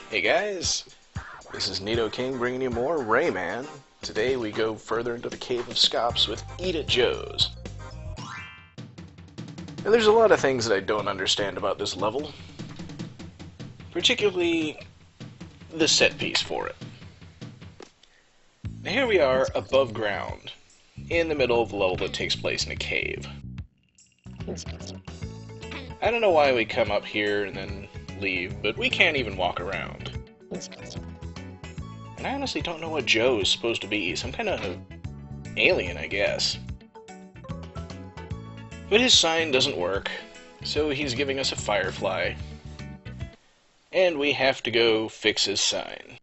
Hey guys, this is Nito King bringing you more Rayman. Today we go further into the Cave of Scops with Eat at Joe's. Now there's a lot of things that I don't understand about this level, particularly the set piece for it. Now here we are above ground, in the middle of the level that takes place in a cave. I don't know why we come up here and then leave, but we can't even walk around. And I honestly don't know what Joe is supposed to be. Some kind of alien, I guess. But his sign doesn't work, so he's giving us a firefly. And we have to go fix his sign.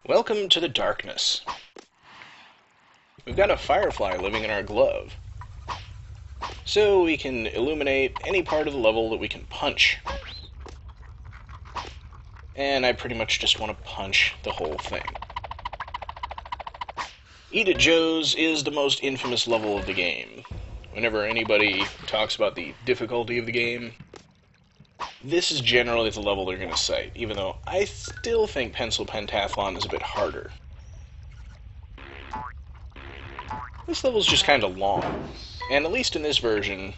Welcome to the darkness. We've got a firefly living in our glove, so we can illuminate any part of the level that we can punch. And I pretty much just want to punch the whole thing. Eat at Joe's is the most infamous level of the game. Whenever anybody talks about the difficulty of the game, this is generally the level they're going to cite, even though I still think Pencil Pentathlon is a bit harder. This level's just kind of long, and at least in this version,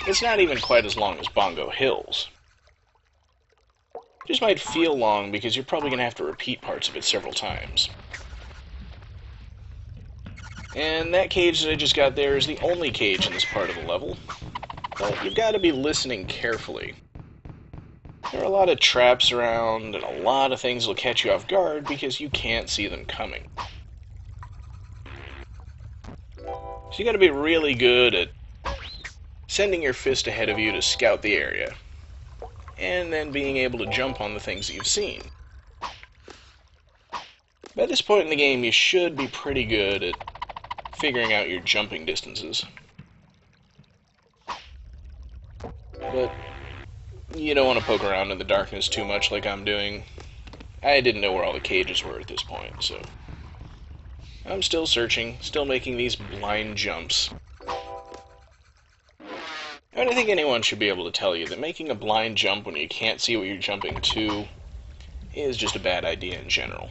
it's not even quite as long as Bongo Hills. It just might feel long because you're probably going to have to repeat parts of it several times. And that cage that I just got there is the only cage in this part of the level, but you've got to be listening carefully. There are a lot of traps around, and a lot of things will catch you off guard because you can't see them coming. So you got to be really good at sending your fist ahead of you to scout the area, and then being able to jump on the things that you've seen. By this point in the game, you should be pretty good at figuring out your jumping distances. But you don't want to poke around in the darkness too much like I'm doing. I didn't know where all the cages were at this point, so I'm still searching, still making these blind jumps. And I think anyone should be able to tell you that making a blind jump when you can't see what you're jumping to is just a bad idea in general.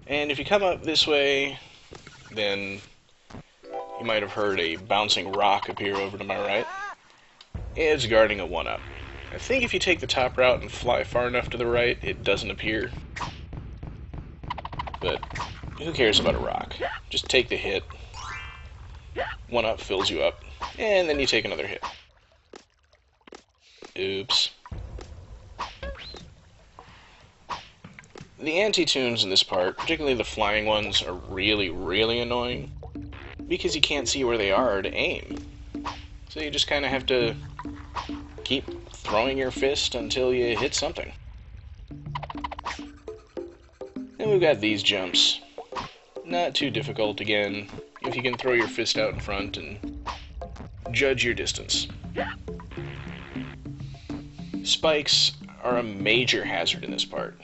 And if you come up this way, then you might have heard a bouncing rock appear over to my right. It's guarding a 1-up. I think if you take the top route and fly far enough to the right, it doesn't appear. But who cares about a rock? Just take the hit. 1-up fills you up, and then you take another hit. Oops. The anti-tunes in this part, particularly the flying ones, are really, really annoying because you can't see where they are to aim. So you just kind of have to keep throwing your fist until you hit something. Then we've got these jumps. Not too difficult again, if you can throw your fist out in front and judge your distance. Spikes are a major hazard in this part,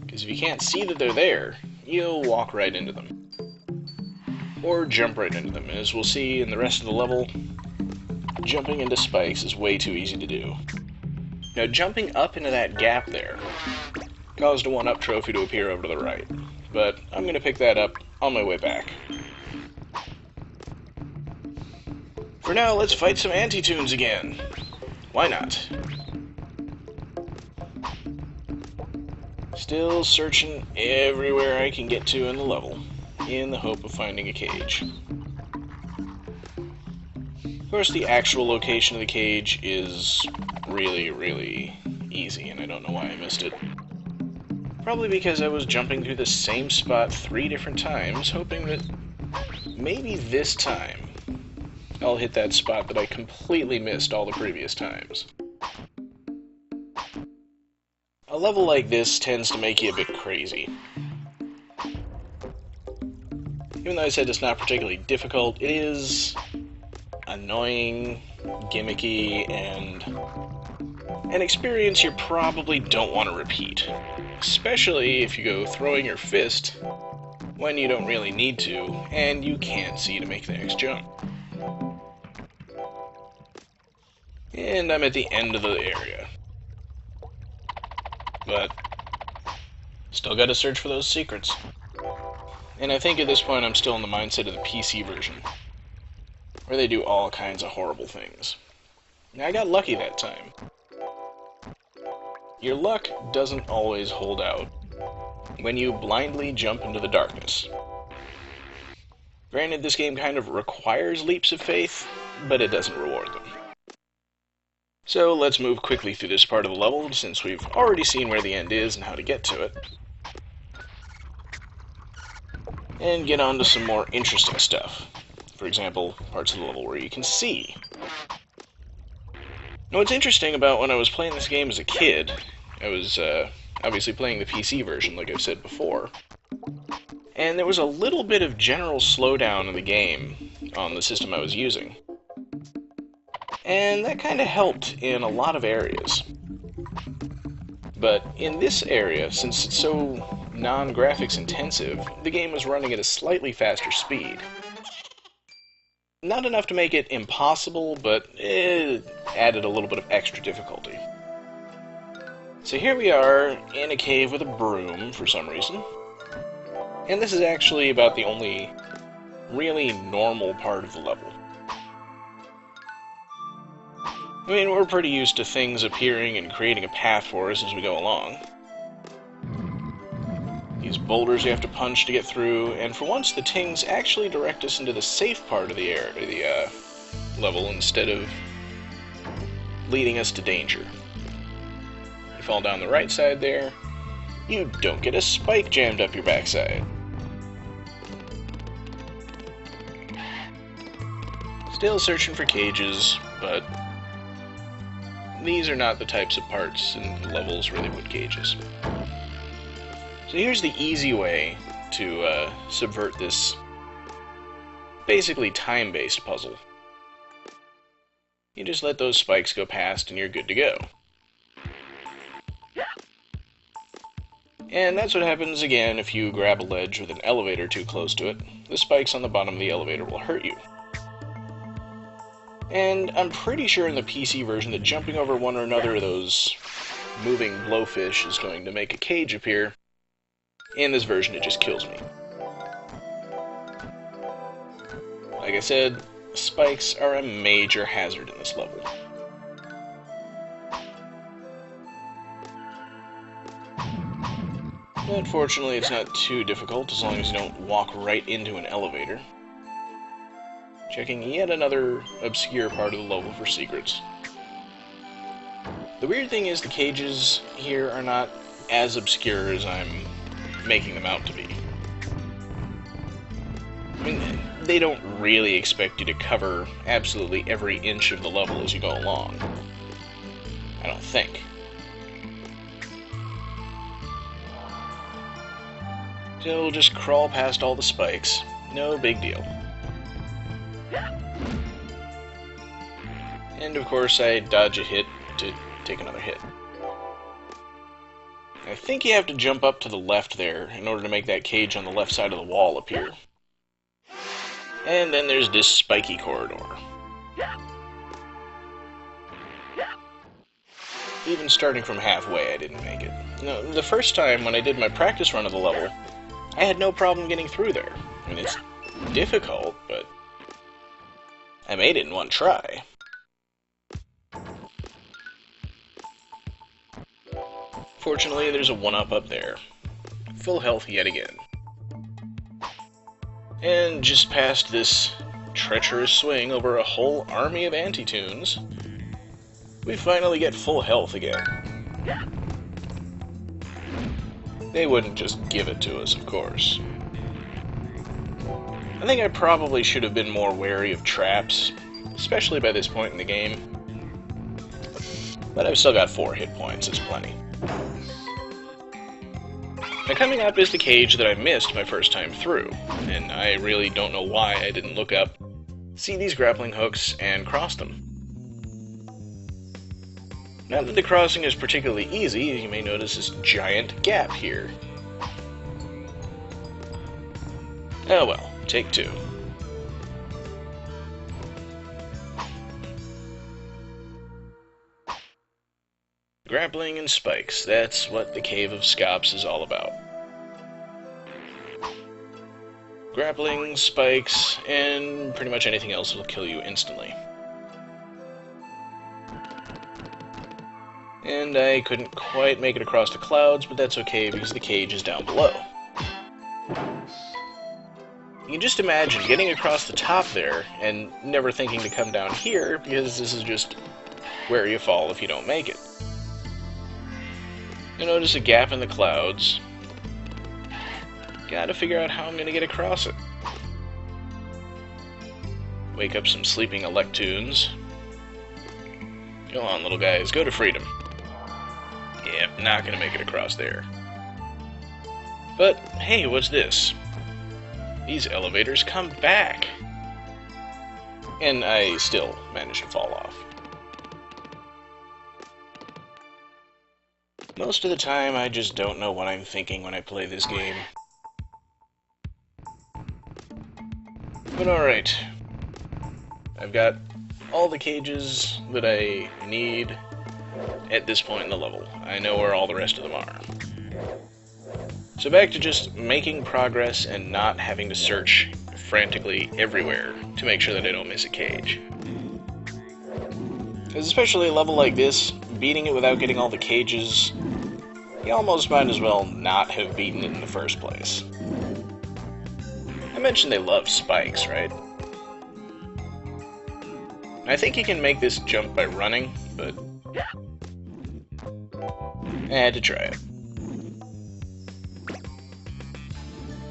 because if you can't see that they're there, you'll walk right into them. Or jump right into them, and as we'll see in the rest of the level, jumping into spikes is way too easy to do. Now jumping up into that gap there caused a 1-up trophy to appear over to the right, but I'm going to pick that up on my way back. For now, let's fight some anti-tunes again. Why not? Still searching everywhere I can get to in the level, in the hope of finding a cage. Of course, the actual location of the cage is really, really easy, and I don't know why I missed it. Probably because I was jumping through the same spot 3 different times, hoping that maybe this time I'll hit that spot that I completely missed all the previous times. A level like this tends to make you a bit crazy. Even though I said it's not particularly difficult, it is annoying, gimmicky, and an experience you probably don't want to repeat. Especially if you go throwing your fist when you don't really need to, and you can't see to make the next jump. And I'm at the end of the area. But still gotta search for those secrets. And I think at this point I'm still in the mindset of the PC version, where they do all kinds of horrible things. Now, I got lucky that time. Your luck doesn't always hold out when you blindly jump into the darkness. Granted, this game kind of requires leaps of faith, but it doesn't reward them. So let's move quickly through this part of the level, since we've already seen where the end is and how to get to it, and get on to some more interesting stuff. For example, parts of the level where you can see. Now, what's interesting about when I was playing this game as a kid, I was obviously playing the PC version, like I've said before, and there was a little bit of general slowdown in the game on the system I was using. And that kind of helped in a lot of areas. But in this area, since it's so non-graphics intensive, the game was running at a slightly faster speed. Not enough to make it impossible, but it added a little bit of extra difficulty. So here we are in a cave with a broom for some reason. And this is actually about the only really normal part of the level. I mean, we're pretty used to things appearing and creating a path for us as we go along. These boulders we have to punch to get through, and for once the tings actually direct us into the safe part of the level instead of leading us to danger. You fall down the right side there, you don't get a spike jammed up your backside. Still searching for cages, but these are not the types of parts and levels where they put cages. So here's the easy way to subvert this basically time-based puzzle. You just let those spikes go past and you're good to go. And that's what happens again if you grab a ledge with an elevator too close to it. The spikes on the bottom of the elevator will hurt you. And I'm pretty sure in the PC version that jumping over one or another of those moving blowfish is going to make a cage appear. In this version, it just kills me. Like I said, spikes are a major hazard in this level. But fortunately, it's not too difficult as long as you don't walk right into an elevator. Checking yet another obscure part of the level for secrets. The weird thing is the cages here are not as obscure as I'm making them out to be. I mean, they don't really expect you to cover absolutely every inch of the level as you go along. I don't think. So we'll just crawl past all the spikes. No big deal. And of course I dodge a hit to take another hit. I think you have to jump up to the left there in order to make that cage on the left side of the wall appear. And then there's this spiky corridor. Even starting from halfway, I didn't make it. No, the first time when I did my practice run of the level, I had no problem getting through there. I mean, it's difficult, but I made it in one try. Fortunately, there's a 1-up up there. Full health yet again. And just past this treacherous swing over a whole army of anti-tunes, we finally get full health again. They wouldn't just give it to us, of course. I think I probably should have been more wary of traps, especially by this point in the game. But I've still got 4 hit points, it's plenty. Now coming up is the cage that I missed my first time through, and I really don't know why I didn't look up, see these grappling hooks, and cross them. Not that the crossing is particularly easy, you may notice this giant gap here. Oh well, take 2. Grappling and spikes, that's what the Cave of Scops is all about. Grappling, spikes, and pretty much anything else will kill you instantly. And I couldn't quite make it across the clouds, but that's okay because the cage is down below. You can just imagine getting across the top there and never thinking to come down here because this is just where you fall if you don't make it. You notice a gap in the clouds. Gotta figure out how I'm gonna get across it. Wake up some sleeping Electoons. Go on, little guys, go to freedom. Yeah, not gonna make it across there. But, hey, what's this? These elevators come back! And I still managed to fall off. Most of the time, I just don't know what I'm thinking when I play this game. But alright. I've got all the cages that I need at this point in the level. I know where all the rest of them are. So back to just making progress and not having to search frantically everywhere to make sure that I don't miss a cage. Because especially a level like this, beating it without getting all the cages, you almost might as well not have beaten it in the first place. I mentioned they love spikes, right? I think you can make this jump by running, but I had to try it.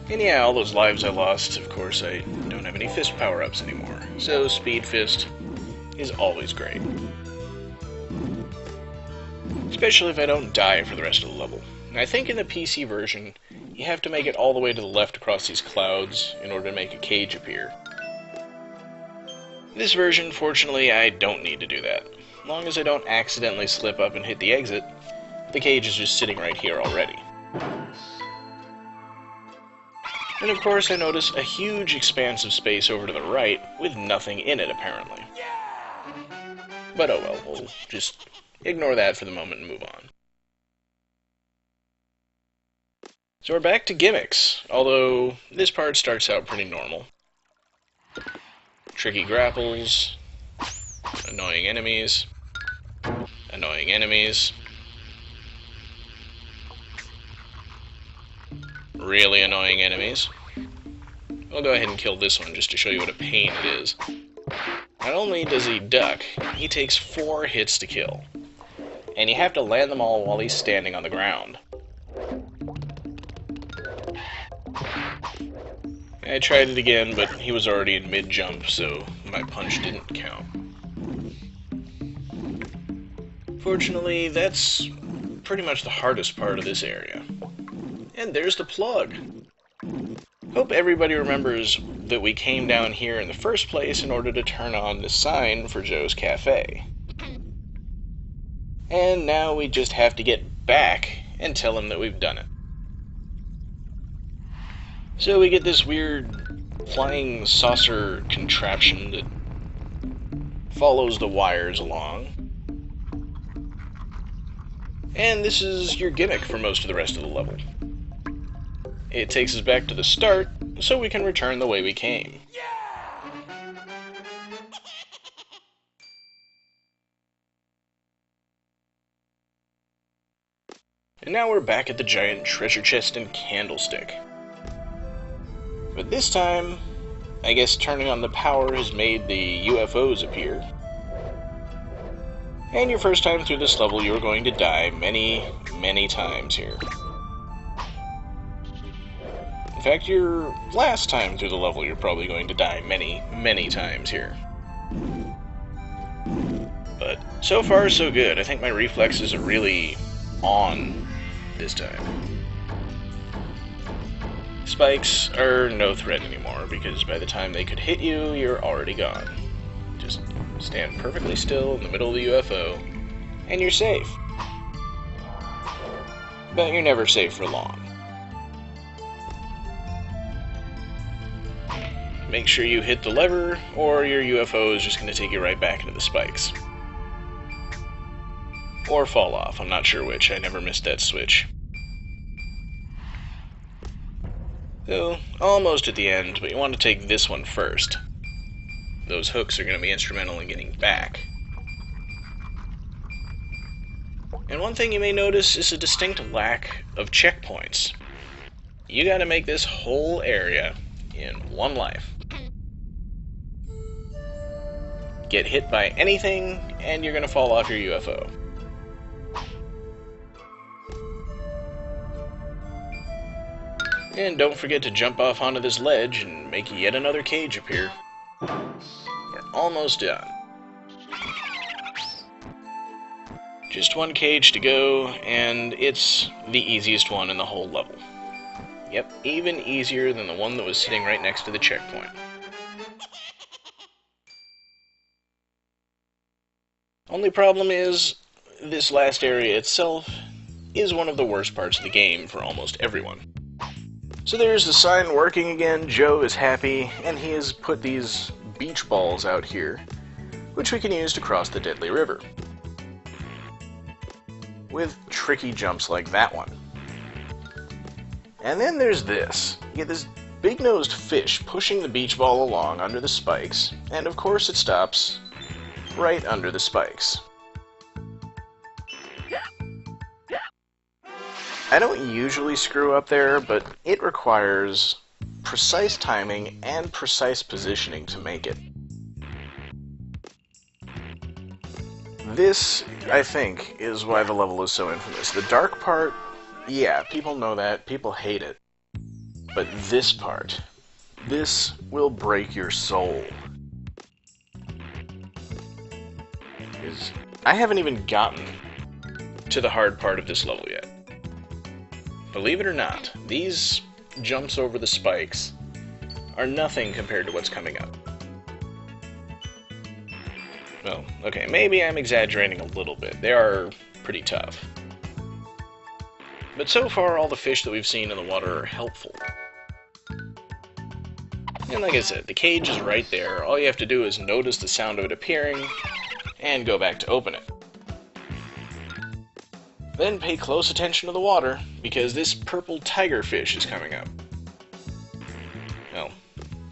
And yeah, all those lives I lost, of course I don't have any fist power-ups anymore, so Speed Fist is always great. Especially if I don't die for the rest of the level. And I think in the PC version, you have to make it all the way to the left across these clouds in order to make a cage appear. This version, fortunately, I don't need to do that. As long as I don't accidentally slip up and hit the exit, the cage is just sitting right here already. And of course I notice a huge expanse of space over to the right with nothing in it, apparently. But oh well, we'll just ignore that for the moment and move on. So we're back to Gimmicks, although this part starts out pretty normal. Tricky grapples, annoying enemies, really annoying enemies. I'll go ahead and kill this one just to show you what a pain it is. Not only does he duck, he takes 4 hits to kill. And you have to land them all while he's standing on the ground. I tried it again, but he was already in mid-jump, so my punch didn't count. Fortunately, that's pretty much the hardest part of this area. And there's the plug. Hope everybody remembers that we came down here in the first place in order to turn on the sign for Joe's Cafe. And now we just have to get back and tell him that we've done it. So we get this weird flying saucer contraption that follows the wires along. And this is your gimmick for most of the rest of the level. It takes us back to the start, so we can return the way we came. And now we're back at the giant treasure chest and candlestick. But this time, I guess turning on the power has made the UFOs appear. And your first time through this level, you're going to die many, many times here. In fact, your last time through the level, you're probably going to die many, many times here. But so far, so good. I think my reflexes are really on this time. Spikes are no threat anymore, because by the time they could hit you, you're already gone. Just stand perfectly still in the middle of the UFO, and you're safe. But you're never safe for long. Make sure you hit the lever, or your UFO is just going to take you right back into the spikes. or fall off. I'm not sure which. I never missed that switch. So, almost at the end, but you want to take this one first. Those hooks are going to be instrumental in getting back. And one thing you may notice is a distinct lack of checkpoints. You gotta make this whole area in one life. Get hit by anything, and you're gonna fall off your UFO. And don't forget to jump off onto this ledge and make yet another cage appear. We're almost done. Just one cage to go, and it's the easiest one in the whole level. Yep, even easier than the one that was sitting right next to the checkpoint. Only problem is, this last area itself is one of the worst parts of the game for almost everyone. So there's the sign working again, Joe is happy, and he has put these beach balls out here, which we can use to cross the deadly river. With tricky jumps like that one. And then there's this. You get this big-nosed fish pushing the beach ball along under the spikes, and of course it stops right under the spikes. I don't usually screw up there, but it requires precise timing and precise positioning to make it. This, I think, is why the level is so infamous. The dark part, yeah, people know that, people hate it. But this part, this will break your soul. Because I haven't even gotten to the hard part of this level yet. Believe it or not, these jumps over the spikes are nothing compared to what's coming up. Well, okay, maybe I'm exaggerating a little bit. They are pretty tough. But so far, all the fish that we've seen in the water are helpful. And like I said, the cage is right there. All you have to do is notice the sound of it appearing, and go back to open it. Then pay close attention to the water, because this purple tiger fish is coming up. Well,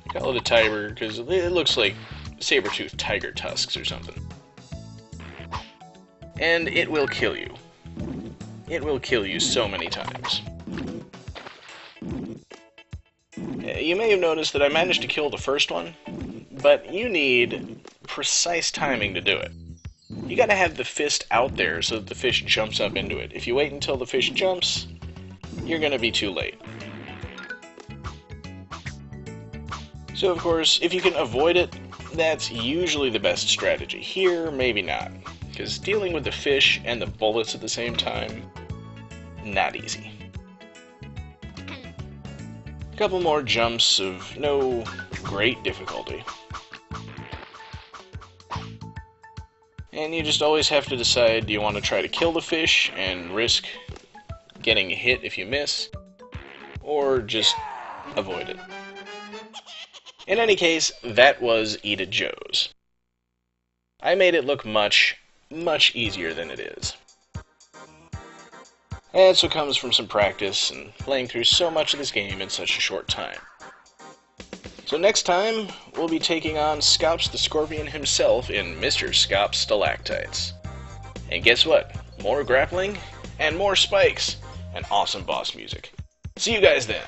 call it a tiger, because it looks like saber-toothed tiger tusks or something. And it will kill you. It will kill you so many times. You may have noticed that I managed to kill the first one, but you need precise timing to do it. You gotta have the fist out there so that the fish jumps up into it. If you wait until the fish jumps, you're gonna be too late. So of course, if you can avoid it, that's usually the best strategy. Here, maybe not, because dealing with the fish and the bullets at the same time, not easy. A couple more jumps of no great difficulty. And you just always have to decide, do you want to try to kill the fish and risk getting hit if you miss, or just avoid it. In any case, that was Eat Joe's. I made it look much, much easier than it is. That's what comes from some practice and playing through so much of this game in such a short time. So next time, we'll be taking on Scops the Scorpion himself in Mr. Scops Stalactites. And guess what? More grappling, and more spikes, and awesome boss music. See you guys then!